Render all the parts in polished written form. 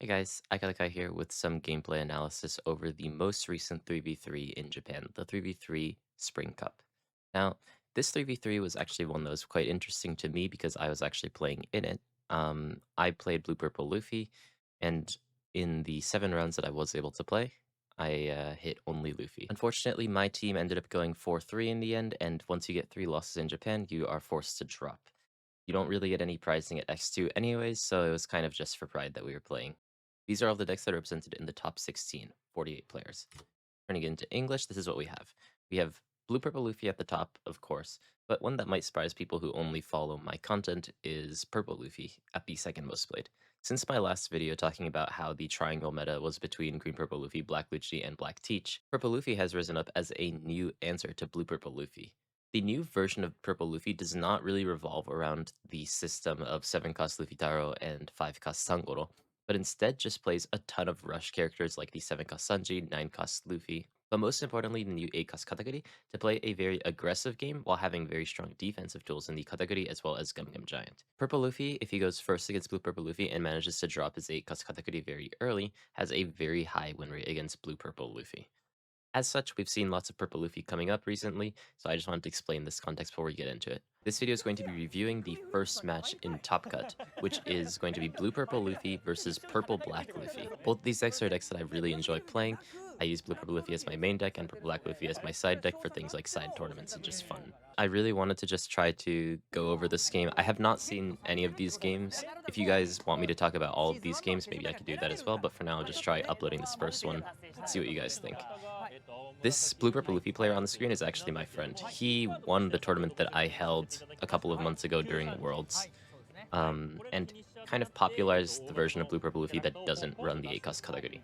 Hey guys, iKailaKai here with some gameplay analysis over the most recent 3v3 in Japan, the 3v3 Spring Cup. Now, this 3v3 was actually one that was quite interesting to me because I was actually playing in it. I played Blue Purple Luffy, and in the 7 rounds that I was able to play, I hit only Luffy. Unfortunately, my team ended up going 4-3 in the end, and once you get 3 losses in Japan, you are forced to drop. You don't really get any prizing at X2 anyways, so it was kind of just for pride that we were playing. These are all the decks that are represented in the top 16, 48 players. Turning it into English, this is what we have. We have Blue Purple Luffy at the top, of course, but one that might surprise people who only follow my content is Purple Luffy at the second most played. Since my last video talking about how the triangle meta was between Green Purple Luffy, Black Lucci, and Black Teach, Purple Luffy has risen up as a new answer to Blue Purple Luffy. The new version of Purple Luffy does not really revolve around the system of 7-cost Luffy Taro and 5-cost Sangoro, but instead just plays a ton of rush characters like the 7-cost Sanji, 9-cost Luffy, but most importantly the new 8-cost Katakuri to play a very aggressive game while having very strong defensive tools in the Katakuri as well as Gum Gum Giant. Purple Luffy, if he goes first against Blue Purple Luffy and manages to drop his 8-cost Katakuri very early, has a very high win rate against Blue Purple Luffy. As such, we've seen lots of Purple Luffy coming up recently, so I just wanted to explain this context before we get into it. This video is going to be reviewing the first match in Top Cut, which is going to be Blue Purple Luffy versus Purple Black Luffy. Both these decks are decks that I really enjoy playing. I use Blue Purple Luffy as my main deck and Purple Black Luffy as my side deck for things like side tournaments and just fun. I really wanted to just try to go over this game. I have not seen any of these games. If you guys want me to talk about all of these games, maybe I could do that as well, but for now I'll just try uploading this first one, see what you guys think. This Blue Purple Luffy player on the screen is actually my friend. He won the tournament that I held a couple of months ago during the Worlds, and kind of popularized the version of Blue Purple Luffy that doesn't run the 8-cost Katakuri.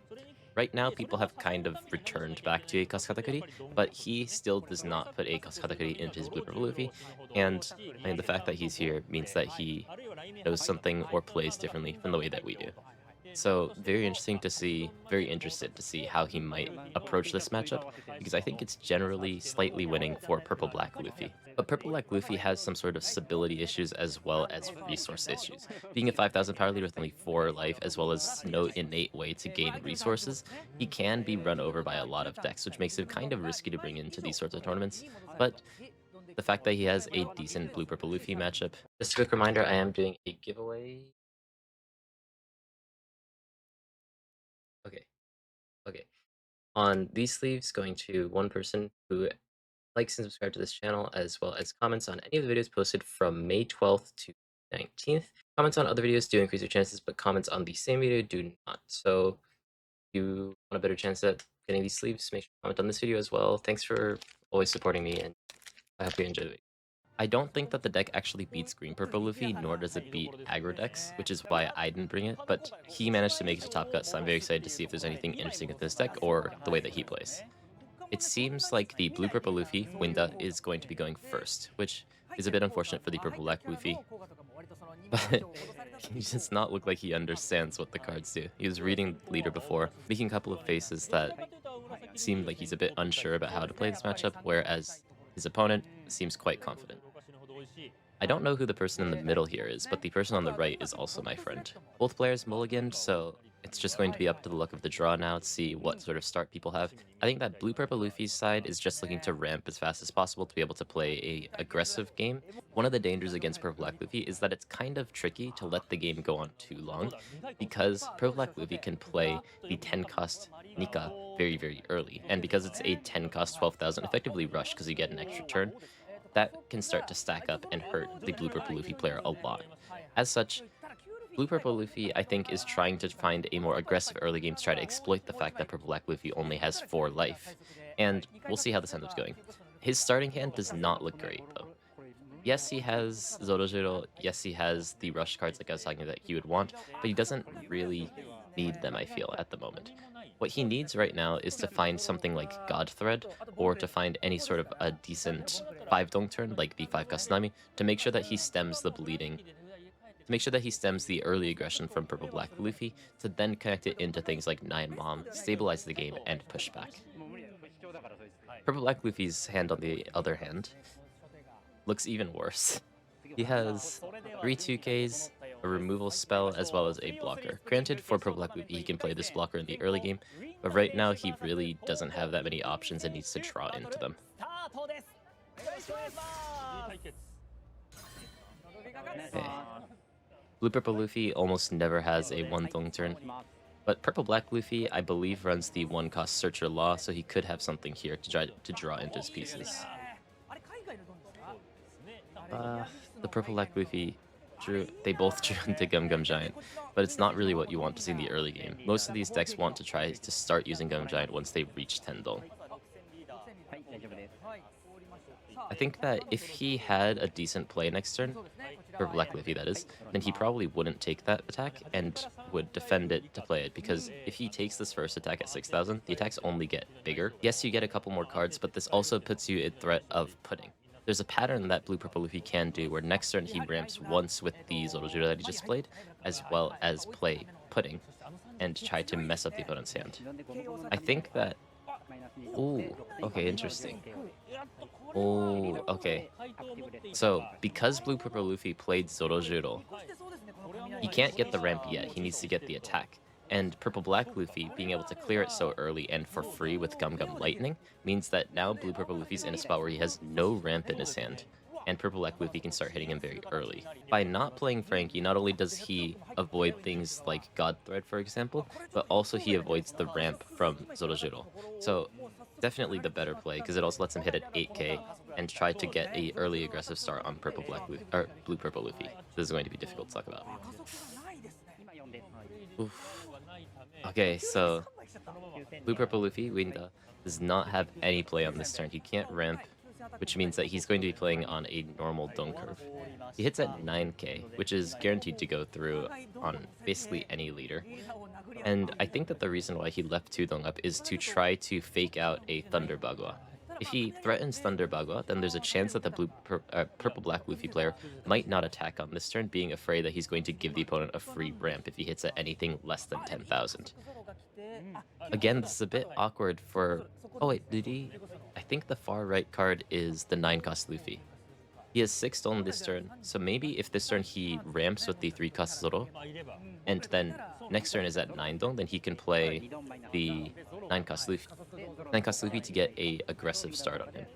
Right now, people have kind of returned back to 8-cost Katakuri, but he still does not put 8-cost Katakuri into his Blue Purple Luffy, and I mean, the fact that he's here means that he knows something or plays differently from the way that we do. So very interesting to see, very interested to see how he might approach this matchup, because I think it's generally slightly winning for Purple Black Luffy. But Purple Black Luffy has some sort of stability issues as well as resource issues. Being a 5,000 power leader with only 4 life, as well as no innate way to gain resources, he can be run over by a lot of decks, which makes it kind of risky to bring into these sorts of tournaments. But the fact that he has a decent Blue Purple Luffy matchup. Just a quick reminder, I am doing a giveaway. Okay, okay. On these sleeves, going to one person who likes and subscribes to this channel, as well as comments on any of the videos posted from May 12th to 19th. Comments on other videos do increase your chances, but comments on the same video do not. So if you want a better chance at getting these sleeves, make sure to comment on this video as well. Thanks for always supporting me, and I hope you enjoy it. I don't think that the deck actually beats Green Purple Luffy, nor does it beat aggro decks, which is why I didn't bring it, but he managed to make it to Top Cut, so I'm very excited to see if there's anything interesting with this deck or the way that he plays. It seems like the Blue Purple Luffy, Winda, is going to be going first, which is a bit unfortunate for the Purple Black Luffy, but he does not look like he understands what the cards do. He was reading leader before, making a couple of faces that seemed like he's a bit unsure about how to play this matchup, whereas his opponent seems quite confident. I don't know who the person in the middle here is, but the person on the right is also my friend. Both players mulliganed, so it's just going to be up to the luck of the draw now to see what sort of start people have. I think that Blue Purple Luffy's side is just looking to ramp as fast as possible to be able to play a aggressive game. One of the dangers against Purple Black Luffy is that it's kind of tricky to let the game go on too long, because Purple Black Luffy can play the 10-cost Nika very, very early, and because it's a 10-cost 12,000 effectively rush because you get an extra turn, that can start to stack up and hurt the Blue Purple Luffy player a lot. As such, Blue Purple Luffy, I think, is trying to find a more aggressive early game to try to exploit the fact that Purple Black Luffy only has 4 life, and we'll see how this ends up going. His starting hand does not look great, though. Yes, he has Zorojiro, yes, he has the rush cards like I was talking about that he would want, but he doesn't really need them, I feel, at the moment. What he needs right now is to find something like God Thread, or to find any sort of a decent 5-dong turn, like the 5-cast Tsunami, to make sure that he stems the bleeding, to make sure that he stems the early aggression from Purple Black Luffy, to then connect it into things like 9 Mom, stabilize the game, and push back. Purple Black Luffy's hand, on the other hand, looks even worse. He has 3 2Ks, a removal spell, as well as a blocker. Granted, for Purple Black Luffy, he can play this blocker in the early game, but right now he really doesn't have that many options and needs to draw into them. Okay. Blue Purple Luffy almost never has a one-thong turn, but Purple Black Luffy, I believe, runs the one-cost Searcher Law, so he could have something here to try to draw into his pieces. The Purple Black Luffy they both drew into Gum Gum Giant, but it's not really what you want to see in the early game. Most of these decks want to try to start using Gum Giant once they reach 10 dong. I think that if he had a decent play next turn, for Black Luffy that is, then he probably wouldn't take that attack and would defend it to play it, because if he takes this first attack at 6,000, the attacks only get bigger. Yes, you get a couple more cards, but this also puts you at threat of pudding. There's a pattern that Blue Purple Luffy can do where next turn he ramps once with the Zorojiro that he just played, as well as play pudding and try to mess up the opponent's hand. I think that... Ooh, okay, interesting. Oh, okay. So, because Blue Purple Luffy played Zorojiro, he can't get the ramp yet, he needs to get the attack. And Purple Black Luffy being able to clear it so early and for free with Gum Gum Lightning means that now Blue Purple Luffy's in a spot where he has no ramp in his hand, and Purple Black Luffy can start hitting him very early. By not playing Frankie, not only does he avoid things like God Thread, for example, but also he avoids the ramp from Zorojiro. So definitely the better play, because it also lets him hit at 8k and try to get a early aggressive start on Purple Black Luffy, or Blue Purple Luffy. This is going to be difficult to talk about. Oof. Okay, so Blue Purple Luffy, Winda, does not have any play on this turn. He can't ramp, which means that he's going to be playing on a normal dome curve. He hits at 9k, which is guaranteed to go through on basically any leader. And I think that the reason why he left 2 dong up is to try to fake out a Thunder Bagua. If he threatens Thunder Bagua, then there's a chance that the Purple Black Luffy player might not attack on this turn, being afraid that he's going to give the opponent a free ramp if he hits at anything less than 10,000. Again, this is a bit awkward for... Oh wait, did he... I think the far right card is the 9-cost Luffy. He has 6 dong this turn, so maybe if this turn he ramps with the 3-cost Zoro, and then next turn is at 9 dong, then he can play the 9-cost Luffy to get a aggressive start on him.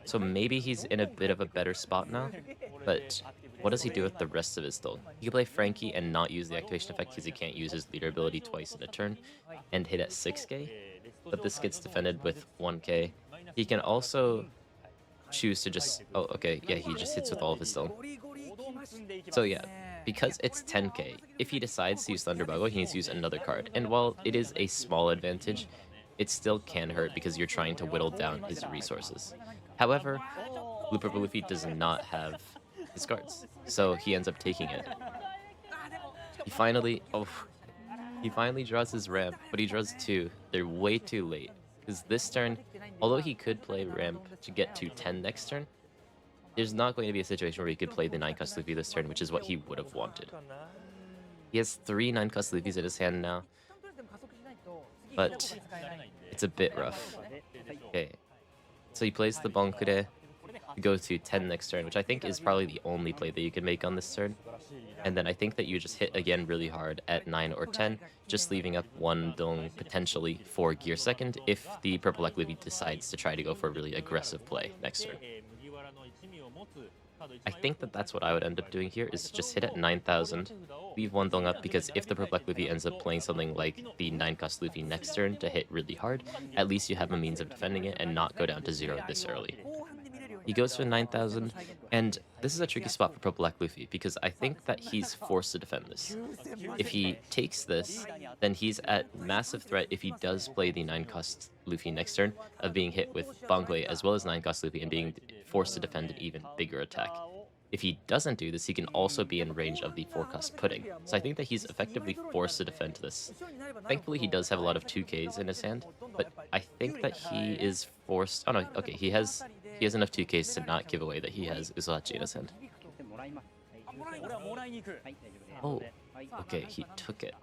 So maybe he's in a bit of a better spot now, but what does he do with the rest of his dong? He can play Frankie and not use the activation effect because he can't use his leader ability twice in a turn, and hit at 6k, but this gets defended with 1k. He can also choose to just... Oh, okay, yeah, he just hits with all of his dong. So yeah, because it's 10k, if he decides to use Thunder Bagua, he needs to use another card. And while it is a small advantage, it still can hurt because you're trying to whittle down his resources. However, Blue Purple Luffy does not have his cards, so he ends up taking it. He finally draws his ramp, but he draws 2. They're way too late, because this turn, although he could play ramp to get to 10 next turn, there's not going to be a situation where he could play the 9-cost Luffy this turn, which is what he would have wanted. He has 3 9-cost Luffys in his hand now, but it's a bit rough. Okay, so he plays the Bonkure to go to 10 next turn, which I think is probably the only play that you can make on this turn. And then I think that you just hit again really hard at 9 or 10, just leaving up 1 dong potentially for gear second if the Purple Black Luffy decides to try to go for a really aggressive play next turn. I think that that's what I would end up doing here, is just hit at 9,000, leave 1 dong up, because if the Purple Black Luffy ends up playing something like the 9-cost Luffy next turn to hit really hard, at least you have a means of defending it and not go down to 0 this early. He goes for 9,000, and this is a tricky spot for Purple Black Luffy, because I think that he's forced to defend this. If he takes this, then he's at massive threat if he does play the 9-cost Luffy next turn, of being hit with Bangle as well as 9-cost Luffy and being forced to defend an even bigger attack. If he doesn't do this, he can also be in range of the 4-cost Pudding. So I think that he's effectively forced to defend this. Thankfully, he does have a lot of 2Ks in his hand, but I think that he is forced... Oh no, okay, he has enough 2Ks to not give away that he has Usohachi in his hand. Oh, okay, he took it.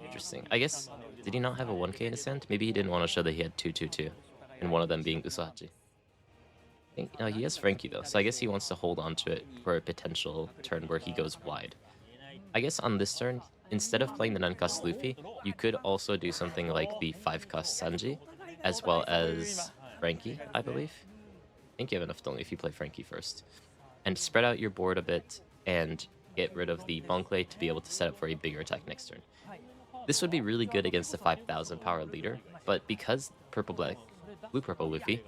Interesting. I guess, did he not have a 1K in his hand? Maybe he didn't want to show that he had 2, and one of them being Usohachi. think no, he has Frankie though, so I guess he wants to hold on to it for a potential turn where he goes wide. I guess on this turn, instead of playing the 9-cost Luffy, you could also do something like the 5-cost Sanji, as well as Frankie, I believe. I think you have enough Dong if you play Frankie first. And spread out your board a bit and get rid of the Bonkley to be able to set up for a bigger attack next turn. This would be really good against the 5,000 power leader, but because purple-black, blue-purple Luffy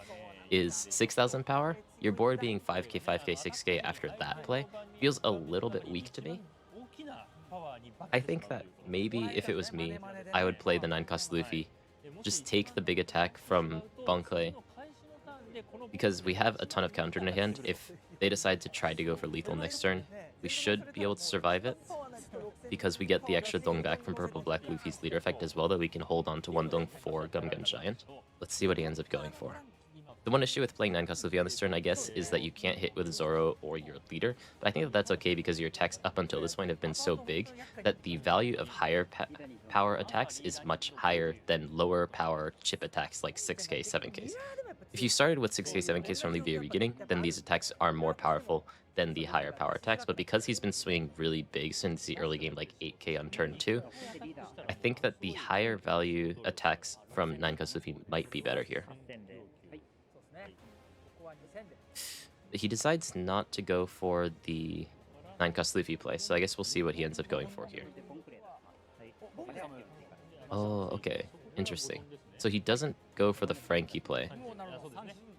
is 6,000 power, your board being 5k, 5k, 6k after that play feels a little bit weak to me. I think that maybe if it was me, I would play the 9-cost Luffy, just take the big attack from Bonkley, because we have a ton of counter in hand. If they decide to try to go for lethal next turn, we should be able to survive it, because we get the extra Dong back from purple-black Luffy's leader effect as well, that we can hold on to 1 Dong for Gum Gum Giant. Let's see what he ends up going for. The one issue with playing 9-cost Luffy on this turn, I guess, is that you can't hit with Zoro or your leader, but I think that that's okay because your attacks up until this point have been so big that the value of higher power attacks is much higher than lower power chip attacks like 6k, 7k. If you started with 6k, 7k from the very beginning, then these attacks are more powerful than the higher power attacks, but because he's been swinging really big since the early game, like 8k on turn 2, I think that the higher value attacks from 9-cost Luffy might be better here. He decides not to go for the 9-cost Luffy play, so I guess we'll see what he ends up going for here. Oh, okay. Interesting. So he doesn't go for the Frankie play,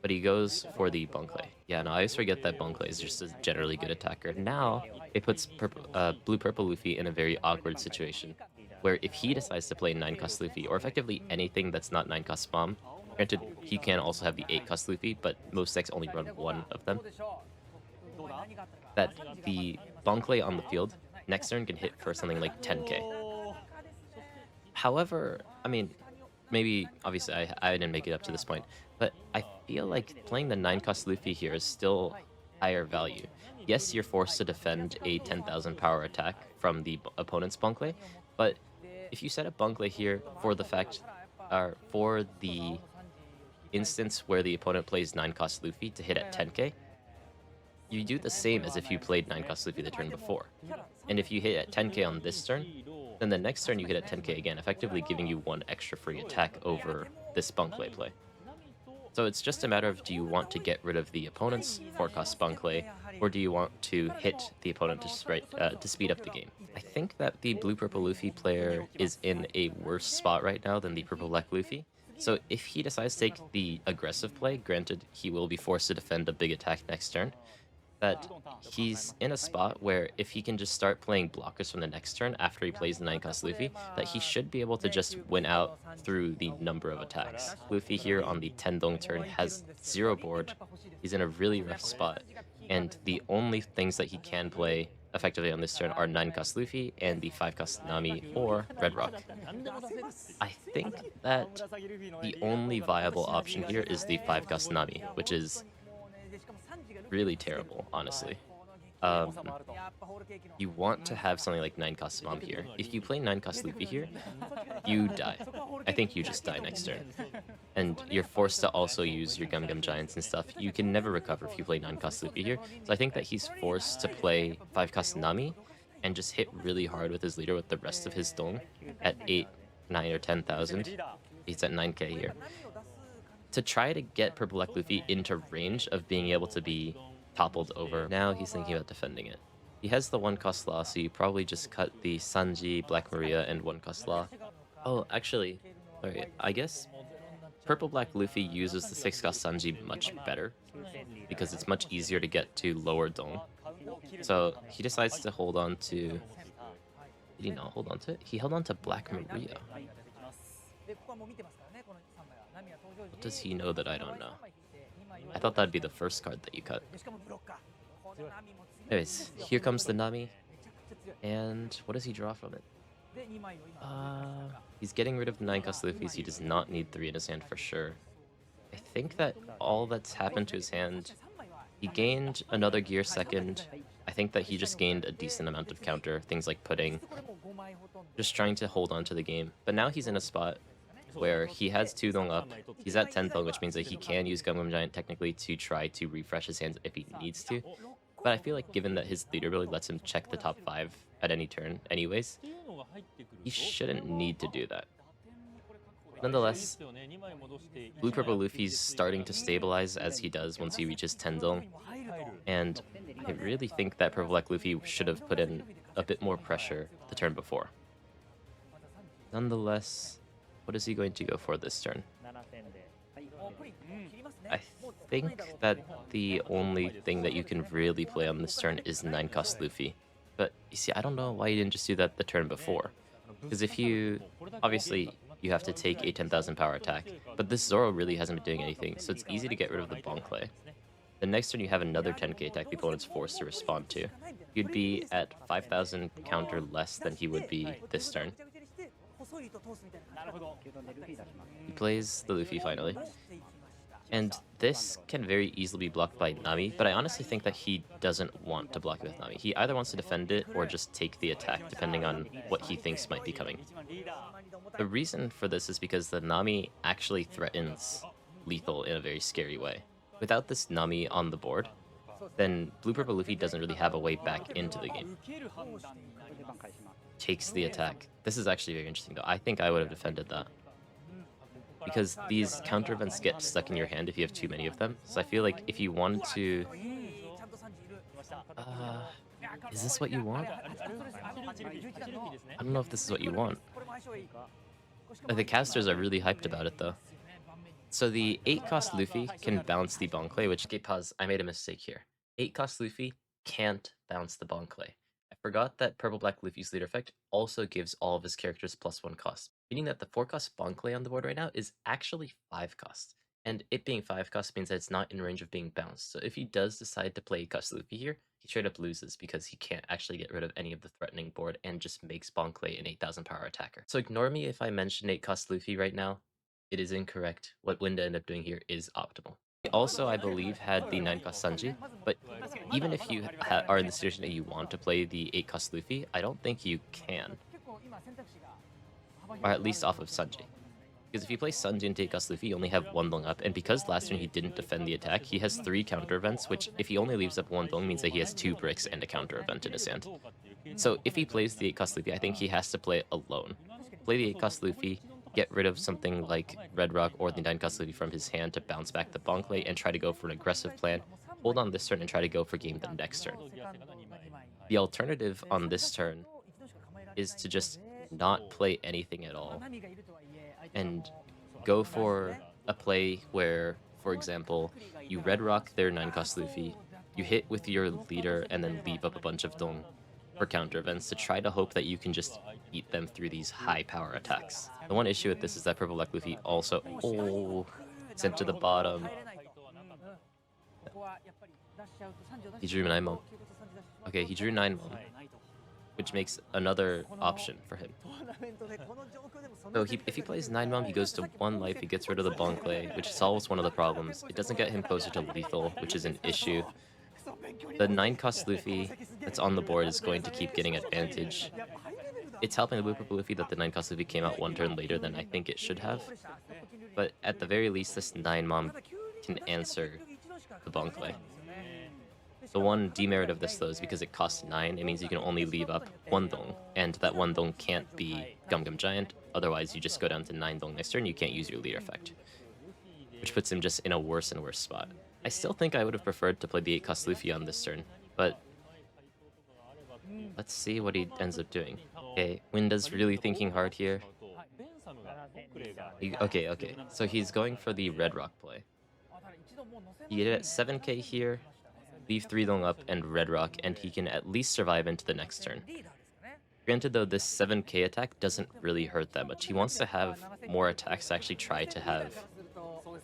but he goes for the Bonkley. Yeah, no, I always forget that Bonkley is just a generally good attacker. Now, it puts blue-purple Luffy in a very awkward situation, where if he decides to play 9-cost Luffy, or effectively anything that's not 9-cost bomb, granted, he can also have the 8-cost Luffy, but most decks only run one of them, that the Bonkley on the field next turn can hit for something like 10k. However, I mean, maybe, obviously, I didn't make it up to this point, but I feel like playing the 9-cost Luffy here is still higher value. Yes, you're forced to defend a 10,000 power attack from the opponent's Bonkley, but if you set up Bonkley here for the fact, for the instance where the opponent plays 9-cost Luffy to hit at 10k, you do the same as if you played 9-cost Luffy the turn before. And if you hit at 10k on this turn, then the next turn you hit at 10k again, effectively giving you 1 extra free attack over this Bonkley play. So it's just a matter of, do you want to get rid of the opponent's 4-cost Bonkley, or do you want to hit the opponent to speed up the game? I think that the blue-purple Luffy player is in a worse spot right now than the purple-black Luffy. So if he decides to take the aggressive play, granted he will be forced to defend a big attack next turn, that he's in a spot where if he can just start playing blockers from the next turn after he plays the 9-cost Luffy, that he should be able to just win out through the number of attacks. Luffy here on the 10 Dong turn has 0 board, he's in a really rough spot, and the only things that he can play effectively on this turn are 9-cost Luffy and the 5-cost Nami or Red Rock. I think that the only viable option here is the 5-cost Nami, which is really terrible, honestly. You want to have something like 9-cost Mom here. If you play 9-cost Luffy here, you die. I think you just die next turn. And you're forced to also use your Gum Gum Giants and stuff. You can never recover if you play 9-cost Luffy here. So I think that he's forced to play 5-cost Nami and just hit really hard with his leader with the rest of his Dong at 8, 9, or 10,000. He's at 9k here, to try to get Purple Black Luffy into range of being able to be toppled over. Now he's thinking about defending it. He has the 1-cost Law, so you probably just cut the Sanji, Black Maria, and 1-cost Law. Oh, actually, sorry, I guess Purple Black Luffy uses the 6-cost Sanji much better, because it's much easier to get to lower Dong. So he decides to hold on to... Did he not hold on to it? He held on to Black Maria. What does he know that I don't know? I thought that'd be the first card that you cut. Anyways, here comes the Nami. And what does he draw from it? He's getting rid of the 9-cost Luffys. He does not need 3 in his hand for sure. I think that all that's happened to his hand... He gained another gear second. I think that he just gained a decent amount of counter. Things like pudding. Just trying to hold on to the game. But now he's in a spot where he has 2 Dong up, he's at 10 Dong, which means that he can use Gum Gum Giant technically to try to refresh his hands if he needs to. But I feel like given that his leader ability lets him check the top 5 at any turn anyways, he shouldn't need to do that. Nonetheless, Blue-Purple Luffy's starting to stabilize as he does once he reaches 10 Dong, and I really think that Purple Black Luffy should have put in a bit more pressure the turn before. Nonetheless, what is he going to go for this turn? I think that the only thing that you can really play on this turn is 9-cost Luffy. But you see, I don't know why you didn't just do that the turn before. Because if you... Obviously, you have to take a 10,000 power attack, but this Zoro really hasn't been doing anything, so it's easy to get rid of the Bonclay. The next turn you have another 10k attack the opponent's forced to respond to. You'd be at 5,000 counter less than he would be this turn. He plays the Luffy finally. And this can very easily be blocked by Nami, but I honestly think that he doesn't want to block it with Nami. He either wants to defend it or just take the attack, depending on what he thinks might be coming. The reason for this is because the Nami actually threatens lethal in a very scary way. Without this Nami on the board, then Blue-Purple Luffy doesn't really have a way back into the game. Takes the attack. This is actually very interesting though. I think I would have defended that. Because these counter events get stuck in your hand if you have too many of them. So I feel like if you wanted to... is this what you want? I don't know if this is what you want. The casters are really hyped about it though. So the 8-cost Luffy can bounce the Bonclay, which... Okay, pause. I made a mistake here. 8-cost Luffy can't bounce the Bonclay. I forgot that Purple Black Luffy's leader effect also gives all of his characters +1 cost, meaning that the 4-cost Bonclay on the board right now is actually 5 cost. And it being 5 cost means that it's not in range of being bounced. So if he does decide to play 8-cost Luffy here, he straight up loses because he can't actually get rid of any of the threatening board and just makes Bonclay an 8,000 power attacker. So ignore me if I mention 8-cost Luffy right now. It is incorrect. What Winda ended up doing here is optimal. He also, I believe, had the 9-cost Sanji, but even if you are in the situation that you want to play the 8-cost Luffy, I don't think you can. Or at least off of Sanji. Because if you play Sanji and 8-cost Luffy, you only have 1 Dong up, and because last turn he didn't defend the attack, he has 3 counter events, which if he only leaves up 1 Dong means that he has 2 bricks and a counter event in his hand. So if he plays the 8-cost Luffy, I think he has to play it alone. Play the 8-cost Luffy, get rid of something like Red Rock or the 9-cost Luffy from his hand to bounce back the Bonclay and try to go for an aggressive plan, hold on this turn and try to go for game the next turn. The alternative on this turn is to just not play anything at all and go for a play where, for example, you Red Rock their 9-cost Luffy, you hit with your leader and then leave up a bunch of Dong for counter events to try to hope that you can just beat them through these high power attacks. The one issue with this is that Purple Black Luffy also sent to the bottom. He drew 9 Mom. Okay, he drew 9 Mom, which makes another option for him. So if he plays 9 Mom, he goes to 1 life, he gets rid of the Bonclay, which solves one of the problems. It doesn't get him closer to lethal, which is an issue. The 9-cost Luffy that's on the board is going to keep getting advantage. It's helping the Blue-Purple Luffy that the 9-cost Luffy came out 1 turn later than I think it should have. But at the very least, this 9 Mom can answer the Bonclay. The one demerit of this though is because it costs 9, it means you can only leave up 1 Dong, and that 1 Dong can't be Gum Gum Giant, otherwise you just go down to 9 Dong next turn, you can't use your leader effect. Which puts him just in a worse and worse spot. I still think I would have preferred to play the 8-cost Luffy on this turn, but let's see what he ends up doing. Okay, Winda's really thinking hard here. Okay, so he's going for the Red Rock play. He get it at 7k here, leave 3 Dong up and Red Rock, and he can at least survive into the next turn. Granted though, this 7k attack doesn't really hurt that much. He wants to have more attacks to actually try to have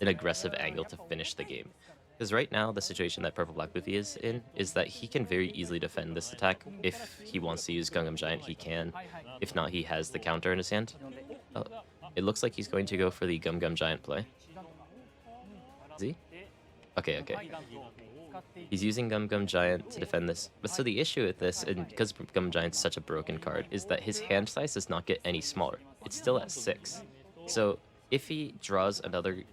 an aggressive angle to finish the game. Because right now, the situation that Purple Black Luffy is in is that he can very easily defend this attack. If he wants to use Gum Gum Giant, he can. If not, he has the counter in his hand. Oh, it looks like he's going to go for the Gum Gum Giant play. Is he? Okay. He's using Gum Gum Giant to defend this. But so the issue with this, and because Gum Giant's such a broken card, is that his hand size does not get any smaller. It's still at 6. So if he draws another...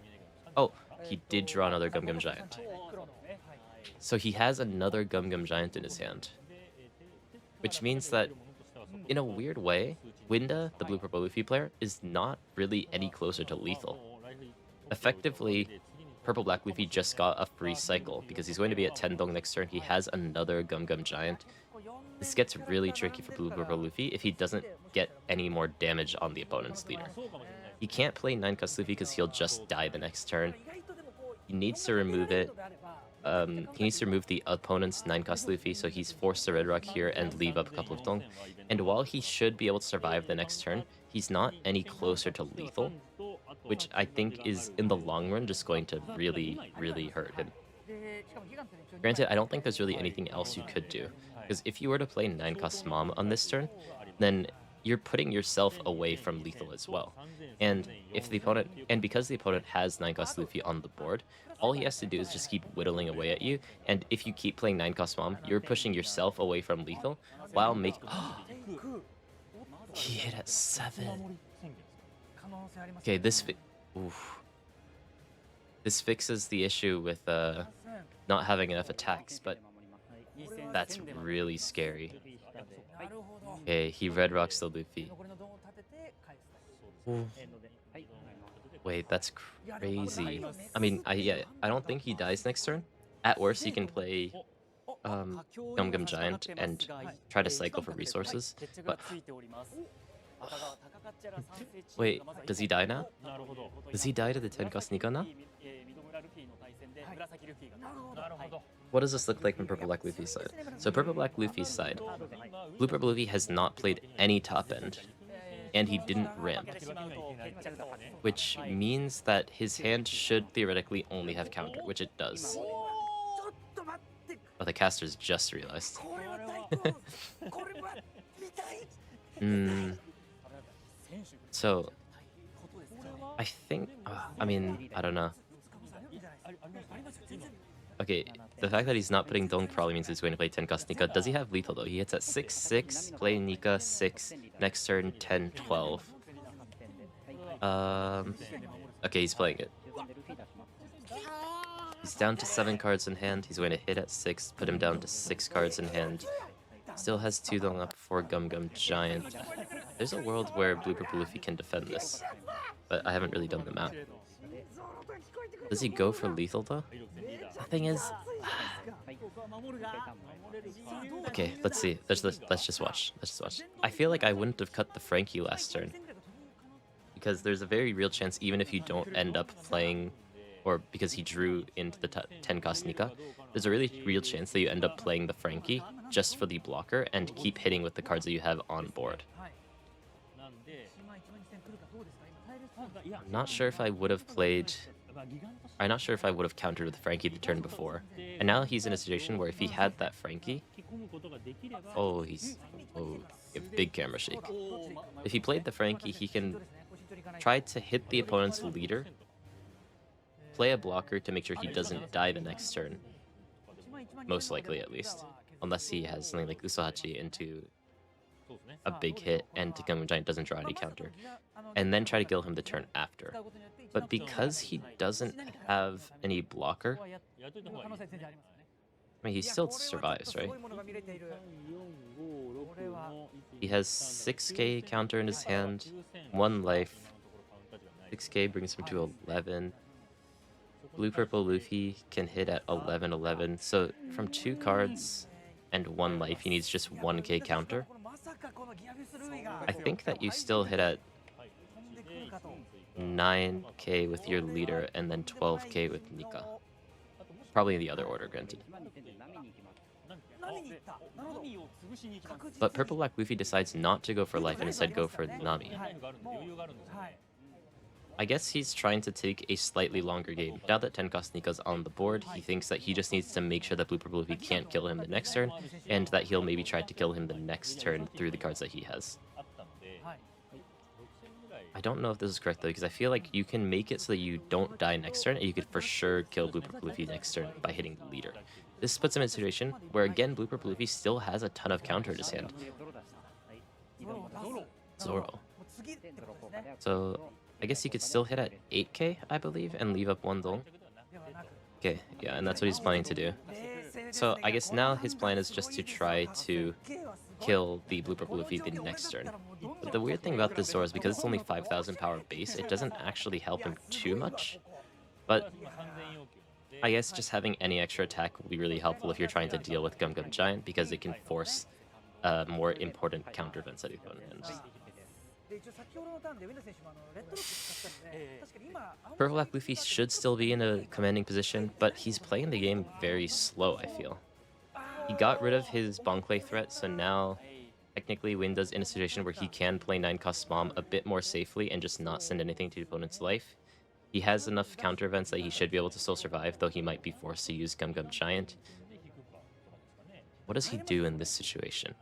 Oh, he did draw another Gum Gum Giant. So he has another Gum Gum Giant in his hand. Which means that, in a weird way, Winda, the blue-purple Luffy player, is not really any closer to lethal. Effectively, purple-black Luffy just got a free cycle, because he's going to be at 10 dong next turn. He has another Gum Gum Giant. This gets really tricky for blue-purple Luffy if he doesn't get any more damage on the opponent's leader. He can't play 9-cost Luffy because he'll just die the next turn. He needs to remove it. He needs to remove the opponent's 9-cost Luffy, so he's forced to Red Rock here and leave up a couple of dong. And while he should be able to survive the next turn, he's not any closer to lethal, which I think is, in the long run, just going to really, really hurt him. Granted, I don't think there's really anything else you could do, because if you were to play 9-cost Mom on this turn, then you're putting yourself away from lethal as well. And if the opponent, and because the opponent has 9-cost Luffy on the board, all he has to do is just keep whittling away at you, and if you keep playing 9-cost Mom, you're pushing yourself away from lethal while making... He hit at 7. Okay, this fixes the issue with not having enough attacks, but that's really scary. Okay, he Red Rocks the Luffy. Ooh. Wait, that's crazy. I mean, I don't think he dies next turn. At worst, he can play Gum Gum Giant and try to cycle for resources. But wait, does he die now? Does he die to the 10-cost Nika now? What does this look like from Purple Black Luffy's side? So Purple Black Luffy's side, Blue Purple Luffy has not played any top end, and he didn't ramp, which means that his hand should theoretically only have counter, which it does. Oh, the casters just realized. So, I think, I mean, I don't know. Okay, the fact that he's not putting Dong probably means he's going to play 10-cost Nika. Does he have lethal though? He hits at 6-6, play Nika 6, next turn 10-12. Okay, he's playing it. He's down to 7 cards in hand. He's going to hit at 6, put him down to 6 cards in hand. Still has 2 Dong up for Gum Gum Giant. There's a world where Blue Purple Luffy can defend this, but I haven't really done the math. Does he go for lethal though? The thing is... Okay, let's see. Let's just watch. Let's just watch. I feel like I wouldn't have cut the Frankie last turn, because there's a very real chance, even if you don't end up playing, or because he drew into the 10-cost Nika, there's a really real chance that you end up playing the Frankie just for the blocker and keep hitting with the cards that you have on board. I'm not sure if I would have played... I'm not sure if I would have countered with Frankie the turn before. And now he's in a situation where if he had that Frankie... Oh, he's... Oh, a big camera shake. If he played the Frankie, he can try to hit the opponent's leader, play a blocker to make sure he doesn't die the next turn. Most likely, at least. Unless he has something like Usohachi into a big hit and Gum Gum Giant doesn't draw any counter. And then try to kill him the turn after. But because he doesn't have any blocker, I mean, he still survives, right? He has 6k counter in his hand, 1 life. 6k brings him to 11. Blue Purple Luffy can hit at 11-11. So from 2 cards and 1 life, he needs just 1k counter. I think that you still hit at 9k with your leader and then 12k with Nika. Probably in the other order, granted. But Purple Black Luffy decides not to go for life and instead go for Nami. I guess he's trying to take a slightly longer game. Now that 10-cost Nika's on the board, he thinks that he just needs to make sure that Blue Purple Luffy can't kill him the next turn, and that he'll maybe try to kill him the next turn through the cards that he has. I don't know if this is correct though, because I feel like you can make it so that you don't die next turn, and you could for sure kill Blue Purple Luffy next turn by hitting the leader. This puts him in a situation where, again, Blue Purple Luffy still has a ton of counter in his hand. Zoro. So, I guess he could still hit at 8k, I believe, and leave up one dong. Okay, yeah, and that's what he's planning to do. So I guess now his plan is just to try to kill the blue purple Luffy the next turn. But the weird thing about this Zoro is because it's only 5,000 power base, it doesn't actually help him too much. But I guess just having any extra attack will be really helpful if you're trying to deal with Gum Gum Giant, because it can force more important counter events at the opponent end. Purple Black Luffy should still be in a commanding position, but he's playing the game very slow, I feel. He got rid of his Bonklay threat, so now technically Winda's in a situation where he can play 9-cost bomb a bit more safely and just not send anything to the opponent's life. He has enough counter events that he should be able to still survive, though he might be forced to use Gum Gum Giant. What does he do in this situation?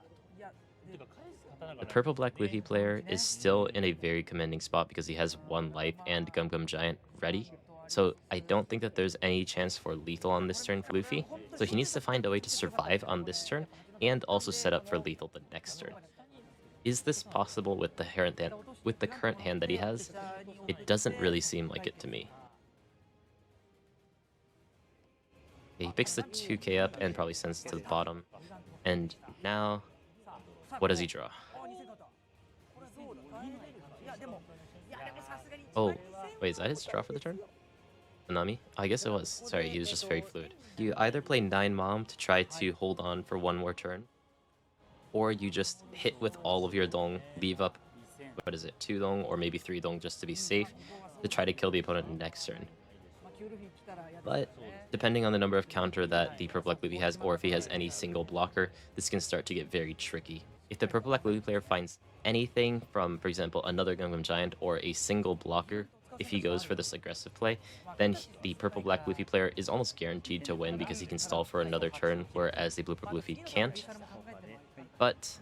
The Purple Black Luffy player is still in a very commanding spot because he has 1 life and Gum Gum Giant ready. So I don't think that there's any chance for lethal on this turn for Luffy. So he needs to find a way to survive on this turn and also set up for lethal the next turn. Is this possible with the current hand that he has? It doesn't really seem like it to me. Okay, he picks the 2k up and probably sends it to the bottom. And now, what does he draw? Oh, wait, is that his draw for the turn? Nami? I guess it was. Sorry, he was just very fluid. You either play 9 Mom to try to hold on for 1 more turn, or you just hit with all of your dong, leave up, what is it, 2 dong or maybe 3 dong just to be safe, to try to kill the opponent next turn. But depending on the number of counter that the Purple Black Luffy has, or if he has any single blocker, this can start to get very tricky. If the Purple Black Luffy player finds anything from, for example, another Gum Gum Giant or a single blocker, if he goes for this aggressive play, then the Purple Black Luffy player is almost guaranteed to win because he can stall for another turn, whereas the Blue Purple Luffy can't. But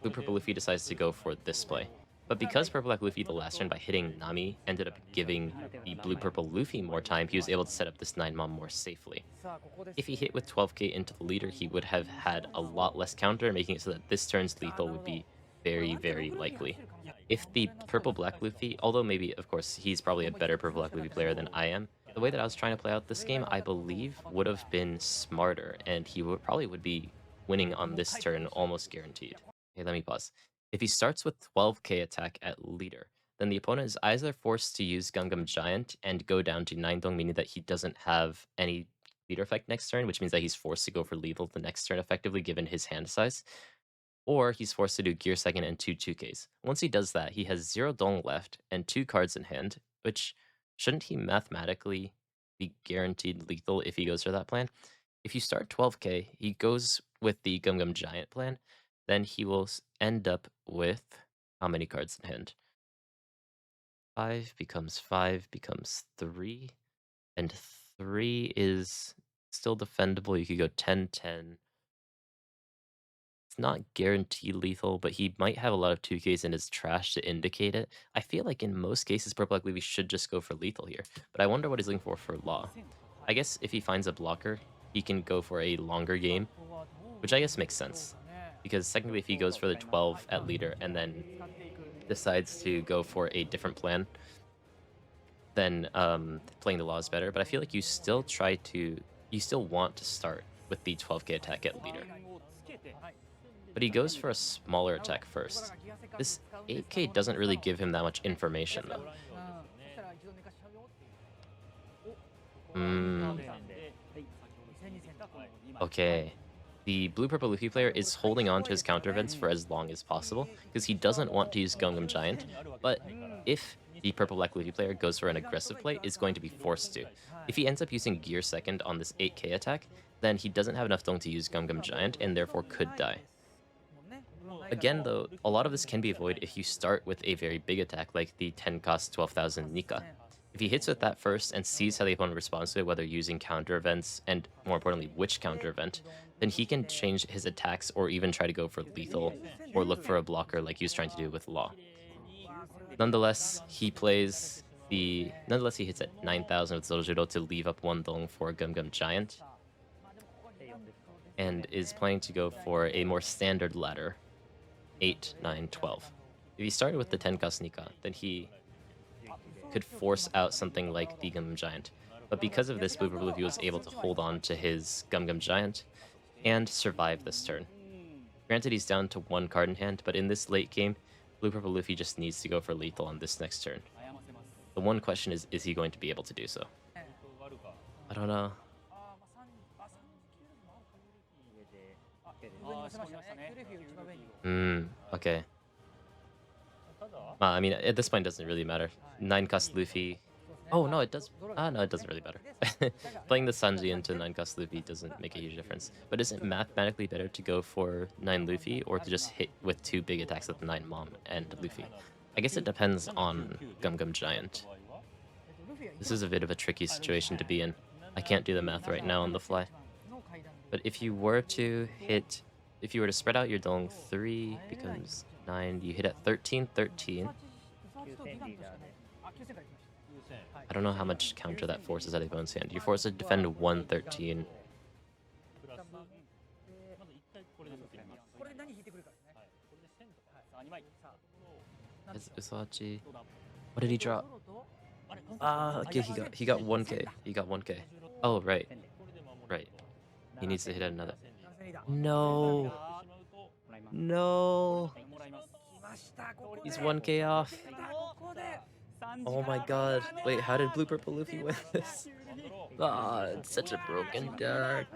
Blue Purple Luffy decides to go for this play. But because Purple Black Luffy the last turn by hitting Nami ended up giving the Blue Purple Luffy more time, he was able to set up this 9 Mom more safely. If he hit with 12k into the leader, he would have had a lot less counter, making it so that this turn's lethal would be very, very likely. If the Purple Black Luffy, although maybe, of course, he's probably a better Purple Black Luffy player than I am, the way that I was trying to play out this game, I believe, would have been smarter, and he probably would be winning on this turn almost guaranteed. Okay, let me pause. If he starts with 12k attack at leader, then the opponent is either forced to use Gum Gum Giant and go down to 9 dong, meaning that he doesn't have any leader effect next turn, which means that he's forced to go for lethal the next turn effectively given his hand size, or he's forced to do Gear Second and 2 2ks. Once he does that, he has 0 dong left and 2 cards in hand, which shouldn't he mathematically be guaranteed lethal if he goes for that plan? If you start 12k, he goes with the Gum Gum Giant plan, then he will end up with how many cards in hand? 5 becomes 3, and 3 is still defendable. You could go 10-10. It's not guaranteed lethal, but he might have a lot of 2ks in his trash to indicate it. I feel like in most cases, Purple Black Luffy should just go for lethal here, but I wonder what he's looking for law. I guess if he finds a blocker, he can go for a longer game, which I guess makes sense. Because technically if he goes for the 12 at leader and then decides to go for a different plan, then playing the law is better. But I feel like you still want to start with the 12k attack at leader. But he goes for a smaller attack first. This 8k doesn't really give him that much information though. Okay. The Blue Purple Luffy player is holding on to his counter events for as long as possible because he doesn't want to use Gum Gum Giant, but if the Purple Black Luffy player goes for an aggressive play, is going to be forced to. If he ends up using Gear Second on this 8k attack, then he doesn't have enough dong to use Gum Gum Giant and therefore could die. Again though, a lot of this can be avoided if you start with a very big attack like the 10 cost 12,000 Nika. If he hits with that first and sees how the opponent responds to it, whether using counter events, and more importantly, which counter event, then he can change his attacks or even try to go for lethal or look for a blocker like he was trying to do with Law. Nonetheless, he hits at 9,000 with Zojuro to leave up 1 dong for Gum Gum Giant, and is planning to go for a more standard ladder, 8, 9, 12. If he started with the 10 cost Nika, then he could force out something like the Gum Gum Giant. But because of this, Blue Purple Luffy was able to hold on to his Gum Gum Giant and survive this turn. Granted, he's down to one card in hand, but in this late game, Blue Purple Luffy just needs to go for lethal on this next turn. The one question is he going to be able to do so? I don't know. Okay. I mean, at this point, it doesn't really matter. 9-cost Luffy. Oh, no, it does. No, it doesn't really matter. Playing the Sanji into 9-cost Luffy doesn't make a huge difference. But is it mathematically better to go for 9 Luffy or to just hit with 2 big attacks with 9 Mom and Luffy? I guess it depends on Gum Gum Giant. This is a bit of a tricky situation to be in. I can't do the math right now on the fly. But if you were to hit... If you were to spread out your Dong 3 becomes 9, you hit at 13, 13. I don't know how much counter that forces out of Bone's hand. You're forced to defend 113. Usachi. What did he draw? Okay, he got 1k. He got 1k. Oh, right. Right. He needs to hit at another. No. No. He's 1k off. Oh my god. Wait, how did Blue Purple Luffy win this? It's such a broken deck.